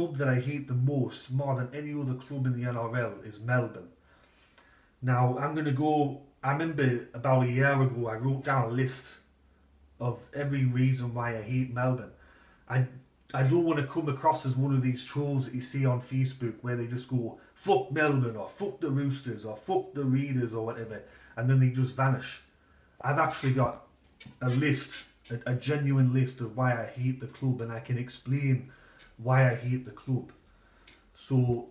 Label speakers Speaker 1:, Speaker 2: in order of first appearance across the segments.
Speaker 1: club that I hate the most, more than any other club in the NRL, is Melbourne. Now, I remember about a year ago, I wrote down a list of every reason why I hate Melbourne. I, I don't want to come across as one of these trolls that you see on Facebook where they just go, fuck Melbourne, or fuck the Roosters, or fuck the Raiders, or whatever, and then they just vanish. I've actually got a list, a genuine list of why I hate the club, and I can explain why I hate the club. So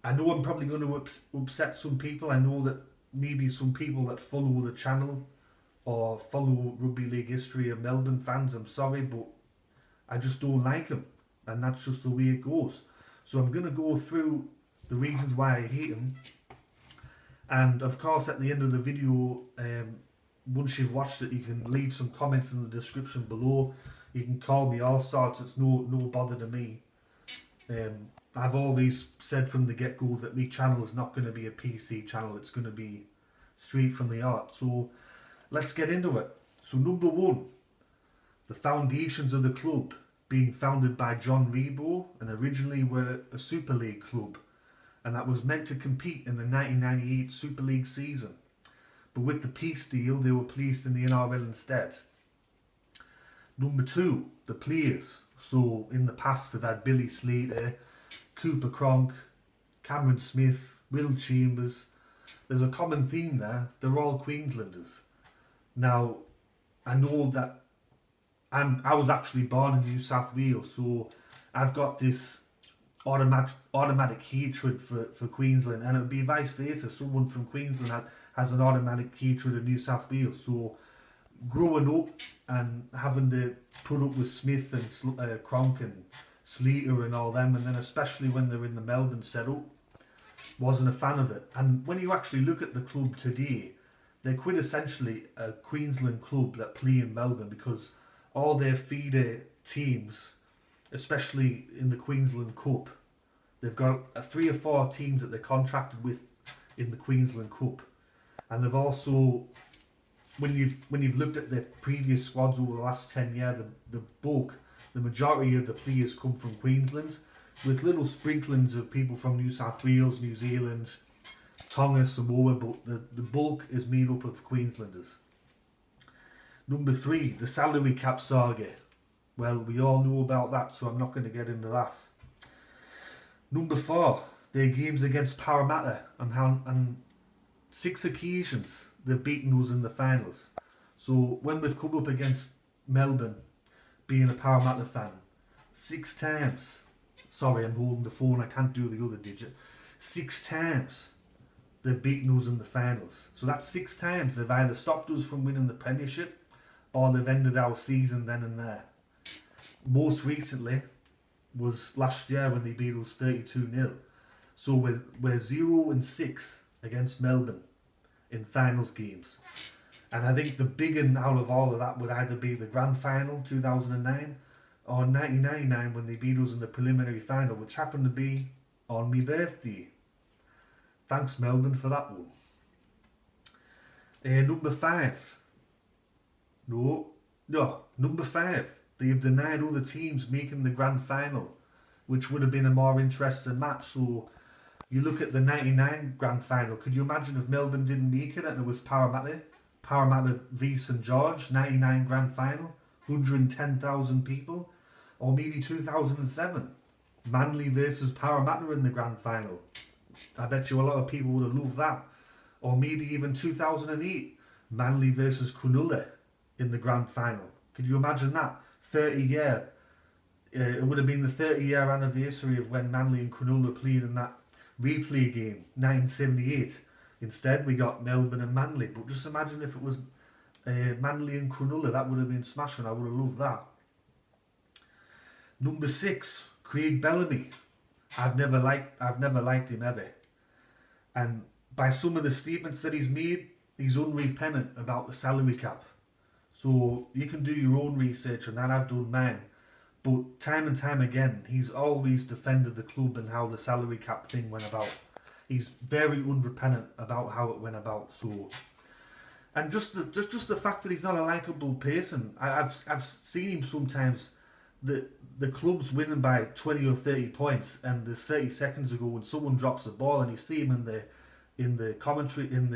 Speaker 1: I know I'm probably going to upset some people. I know that maybe some people that follow the channel or follow rugby league history are Melbourne fans. I'm sorry, but I just don't like them, and that's just the way it goes. So I'm going to go through the reasons why I hate them, and of course at the end of the video, once you've watched it, you can leave some comments in the description below. You can call me all sorts. It's no bother to me. I've always said from the get-go that my channel is not going to be a PC channel. It's going to be straight from the heart. So let's get into it. So number one, the foundations of the club being founded by John Rebo, and originally were a Super League club, and that was meant to compete in the 1998 Super League season. But with the peace deal, they were placed in the NRL instead. Number two, the players. So in the past they've had Billy Slater, Cooper Cronk, Cameron Smith, Will Chambers. There's a common theme there. They're all Queenslanders. Now, I know that I was actually born in New South Wales, so I've got this automatic hatred for Queensland, and it would be vice versa. Someone from Queensland has an automatic hatred of New South Wales. So growing up and having to put up with Smith and Cronk and Slater and all them, and then especially when they're in the Melbourne setup, wasn't a fan of it. And when you actually look at the club today, they're quintessentially a Queensland club that play in Melbourne, because all their feeder teams, especially in the Queensland Cup, they've got 3 or 4 teams that they're contracted with in the Queensland Cup, and they've also, when you've looked at their previous squads over the last 10 years, the majority of the players come from Queensland, with little sprinklings of people from New South Wales, New Zealand, Tonga, Samoa, but the bulk is made up of Queenslanders. Number 3, the salary cap saga. Well, we all know about that, so I'm not going to get into that. Number 4, their games against Parramatta, and 6 occasions they've beaten us in the finals. So when we've come up against Melbourne, being a Parramatta fan, 6 times, sorry, I'm holding the phone, I can't do the other digit, 6 times they've beaten us in the finals. So that's 6 times they've either stopped us from winning the premiership, or they've ended our season then and there. Most recently was last year when they beat us 32-0. So we're 0-6 against Melbourne in finals games. And I think the big one out of all of that would either be the grand final 2009 or 1999 when they beat us in the preliminary final, which happened to be on my birthday. Thanks Melbourne for that one. Number 5. Number 5. They have denied other teams making the grand final, which would have been a more interesting match. So you look at the 99 grand final, could you imagine if Melbourne didn't make it and it was Parramatta v St George, 99 grand final, 110,000 people? Or maybe 2007, Manly versus Parramatta in the grand final. I bet you a lot of people would have loved that. Or maybe even 2008, Manly versus Cronulla in the grand final. Could you imagine that? 30-year. It would have been the 30-year anniversary of when Manly and Cronulla played in that replay game, 1978. Instead, we got Melbourne and Manly. But just imagine if it was Manly and Cronulla. That would have been smashing. I would have loved that. Number 6, Craig Bellamy. I've never liked him ever. And by some of the statements that he's made, he's unrepentant about the salary cap. So you can do your own research on that. I've done mine. But time and time again, he's always defended the club and how the salary cap thing went about. He's very unrepentant about how it went about. So, and just the fact that he's not a likable person. I've seen him sometimes the club's winning by 20 or 30 points, and there's 30 seconds ago when someone drops the ball, and you see him in the commentary in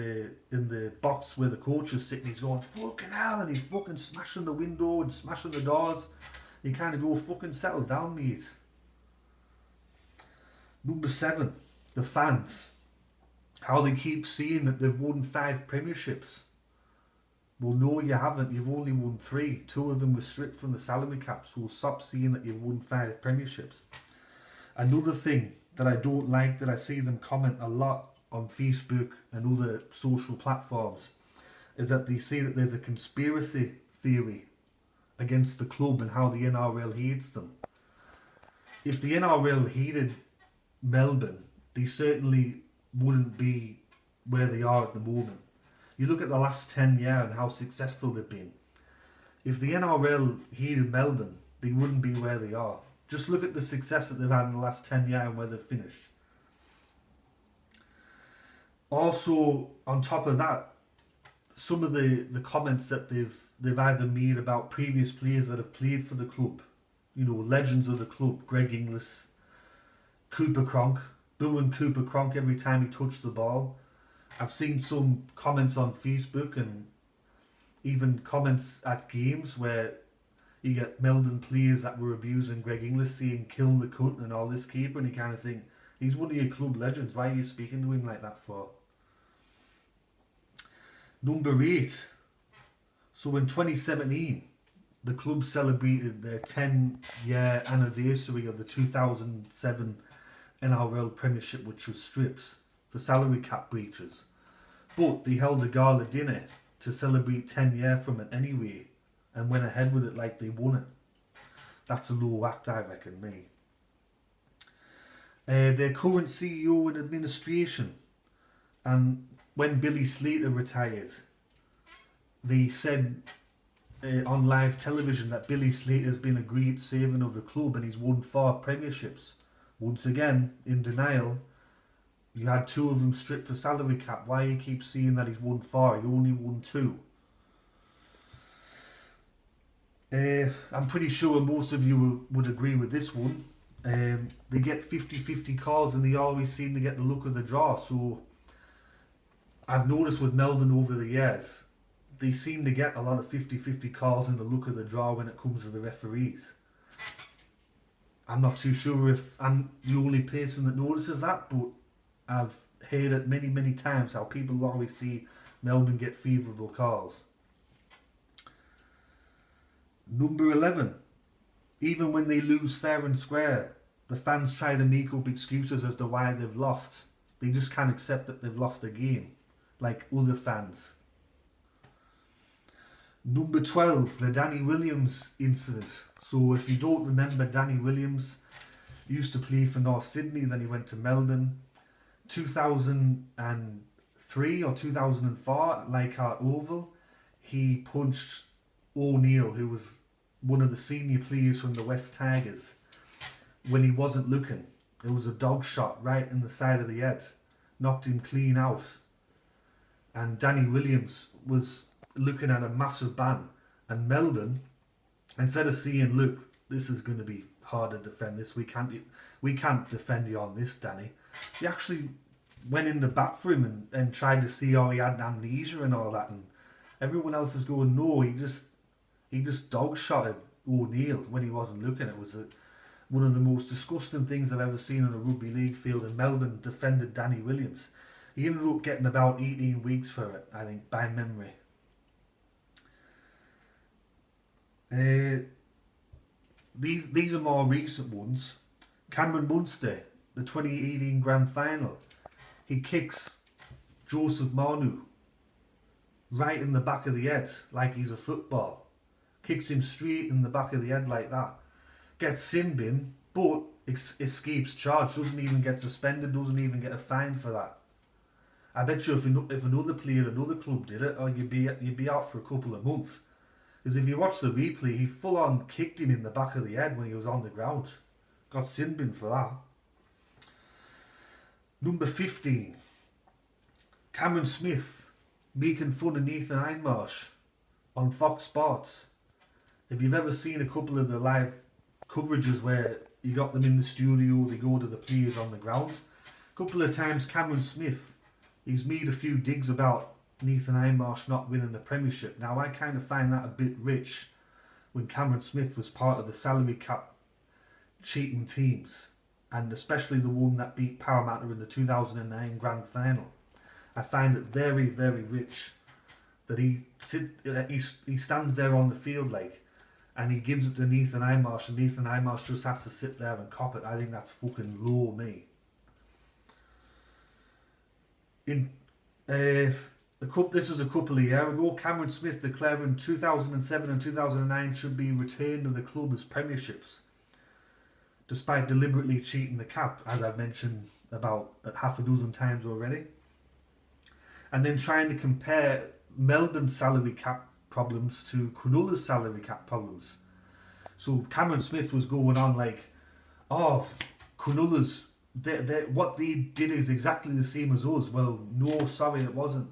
Speaker 1: the box where the coach is sitting, he's going fucking hell, and he's fucking smashing the window and smashing the doors. You kind of go, fucking settle down, mate. Number 7, the fans. How they keep saying that they've won 5 premierships. Well, no, you haven't. You've only won 3. 2 of them were stripped from the salary cap, so stop saying that you've won 5 premierships. Another thing that I don't like, that I see them comment a lot on Facebook and other social platforms, is that they say that there's a conspiracy theory against the club and how the NRL hates them. If the NRL hated Melbourne, they certainly wouldn't be where they are at the moment. You look at the last 10 years and how successful they've been. If the NRL hated Melbourne, they wouldn't be where they are. Just look at the success that they've had in the last 10 years and where they've finished. Also, on top of that, some of the comments that they've either made about previous players that have played for the club, you know, legends of the club, Greg Inglis, Cooper Cronk, booing Cooper Cronk every time he touched the ball. I've seen some comments on Facebook and even comments at games where you get Melbourne players that were abusing Greg Inglis, saying kill the cunt and all this keeper, and you kind of think, he's one of your club legends, why are you speaking to him like that for? Number 8. So in 2017, the club celebrated their 10-year anniversary of the 2007 NRL Premiership, which was stripped for salary cap breaches. But they held a gala dinner to celebrate 10 years from it anyway, and went ahead with it like they won it. That's a low act, I reckon, me. Their current CEO and administration, and when Billy Slater retired, they said on live television that Billy Slater's been a great servant of the club and he's won 4 premierships. Once again, in denial. You had 2 of them stripped for salary cap. Why you keep saying that he's won 4? He only won 2. I'm pretty sure most of you would agree with this one. They get 50-50 calls and they always seem to get the luck of the draw. So I've noticed with Melbourne over the years, they seem to get a lot of 50-50 calls and the luck of the draw when it comes to the referees. I'm not too sure if I'm the only person that notices that, but I've heard it many, many times how people always see Melbourne get favourable calls. Number 11. Even when they lose fair and square, the fans try to make up excuses as to why they've lost. They just can't accept that they've lost a game, like other fans. Number 12, the Danny Williams incident. So if you don't remember, Danny Williams used to play for North Sydney, then he went to Melbourne. 2003 or 2004 at Leichhardt Oval, he punched O'Neill, who was one of the senior players from the West Tigers, when he wasn't looking. It was a dog shot right in the side of the head, knocked him clean out. And Danny Williams was looking at a massive ban, and Melbourne, instead of saying, look, this is going to be hard to defend this, we can't defend you on this, Danny, he actually went in the bat for him and tried to see how he had amnesia and all that, and everyone else is going, no, he just dog shotted O'Neill when he wasn't looking. It was one of the most disgusting things I've ever seen on a rugby league field, and Melbourne defended Danny Williams. He ended up getting about 18 weeks for it, I think, by memory. These are more recent ones. Cameron Munster, the 2018 Grand Final, he kicks Joseph Manu right in the back of the head like he's a football. Kicks him straight in the back of the head like that. Gets sin bin, but escapes charge. Doesn't even get suspended, doesn't even get a fine for that. I bet you if another player, another club did it, you'd be out for a couple of months. Because if you watch the replay, he full on kicked him in the back of the head when he was on the ground. Got sin bin for that. Number 15. Cameron Smith making fun of Nathan Hindmarsh on Fox Sports. If you've ever seen a couple of the live coverages where you got them in the studio, they go to the players on the ground. A couple of times Cameron Smith, he's made a few digs about Nathan Ironmarsh not winning the Premiership. Now I kind of find that a bit rich when Cameron Smith was part of the salary cap cheating teams, and especially the one that beat Parramatta in the 2009 Grand Final. I find it very, very rich that he stands there on the field and he gives it to Nathan Ironmarsh, and Nathan Ironmarsh just has to sit there and cop it. I think that's fucking low me. This was a couple of years ago. Cameron Smith declaring 2007 and 2009 should be retained to the club as premierships, despite deliberately cheating the cap, as I've mentioned about half a dozen times already. And then trying to compare Melbourne's salary cap problems to Cronulla's salary cap problems. So Cameron Smith was going on Cronulla's, what they did is exactly the same as us. Well, no, sorry, it wasn't.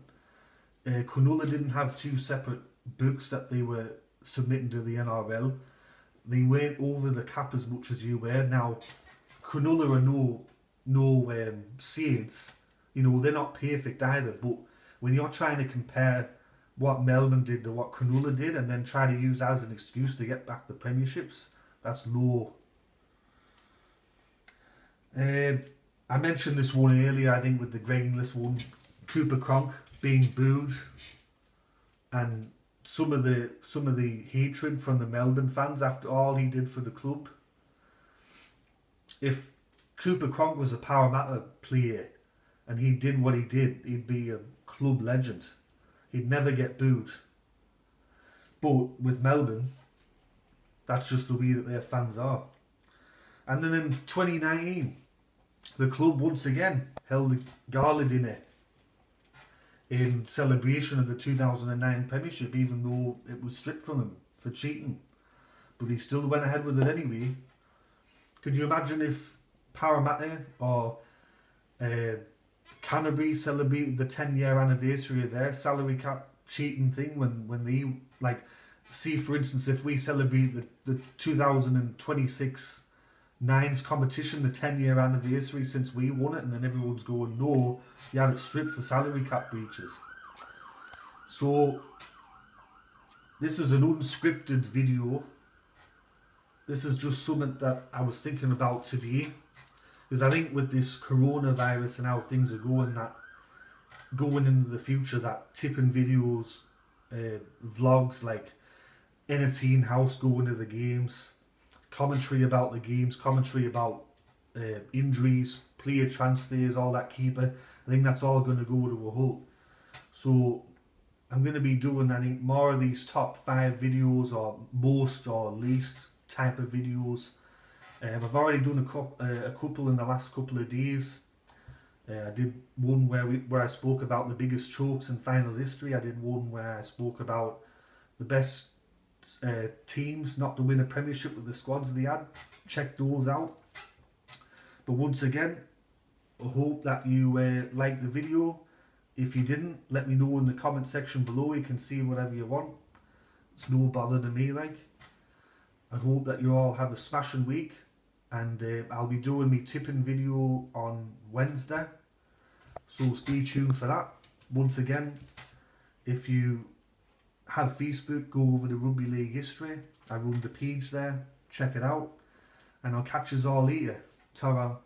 Speaker 1: Cronulla didn't have two separate books that they were submitting to the NRL. They weren't over the cap as much as you were. Now, Cronulla are no saints. You know, they're not perfect either. But when you're trying to compare what Melbourne did to what Cronulla did and then try to use that as an excuse to get back the premierships, that's low. I mentioned this one earlier, I think, with the Greg Inglis one. Cooper Cronk being booed, and some of the hatred from the Melbourne fans after all he did for the club. If Cooper Cronk was a Parramatta player and he did what he did, he'd be a club legend. He'd never get booed. But with Melbourne, that's just the way that their fans are. And then in 2019, the club once again held a gala dinner in celebration of the 2009 Premiership, even though it was stripped from him for cheating. But he still went ahead with it anyway. Could you imagine if Parramatta or Canterbury celebrated the 10-year anniversary of their salary cap cheating thing when they, see for instance, if we celebrate the 2026 Nines competition, the 10-year anniversary since we won it, and then everyone's going, no, you had it stripped for salary cap breaches. So this is an unscripted video. This is just something that I was thinking about today, because I think with this coronavirus and how things are going into the future, that tipping videos, vlogs like Entertain House going to the games, commentary about the games, commentary about injuries, player transfers, all that keeper. I think that's all going to go to a halt. So I'm going to be doing, I think, more of these top 5 videos, or most or least type of videos. I've already done a couple in the last couple of days. I did one where I spoke about the biggest chokes in finals history. I did one where I spoke about the best teams not to win a premiership with the squads they had. Check those out. But once again, I hope that you liked the video. If you didn't, let me know in the comment section below. You can see whatever you want. It's no bother to me. I hope that you all have a smashing week, and I'll be doing my tipping video on Wednesday, so stay tuned for that. Once again, if you have Facebook, go over to Rugby League History. I run the page there. Check it out, and I'll catch you all later. Ta-ra.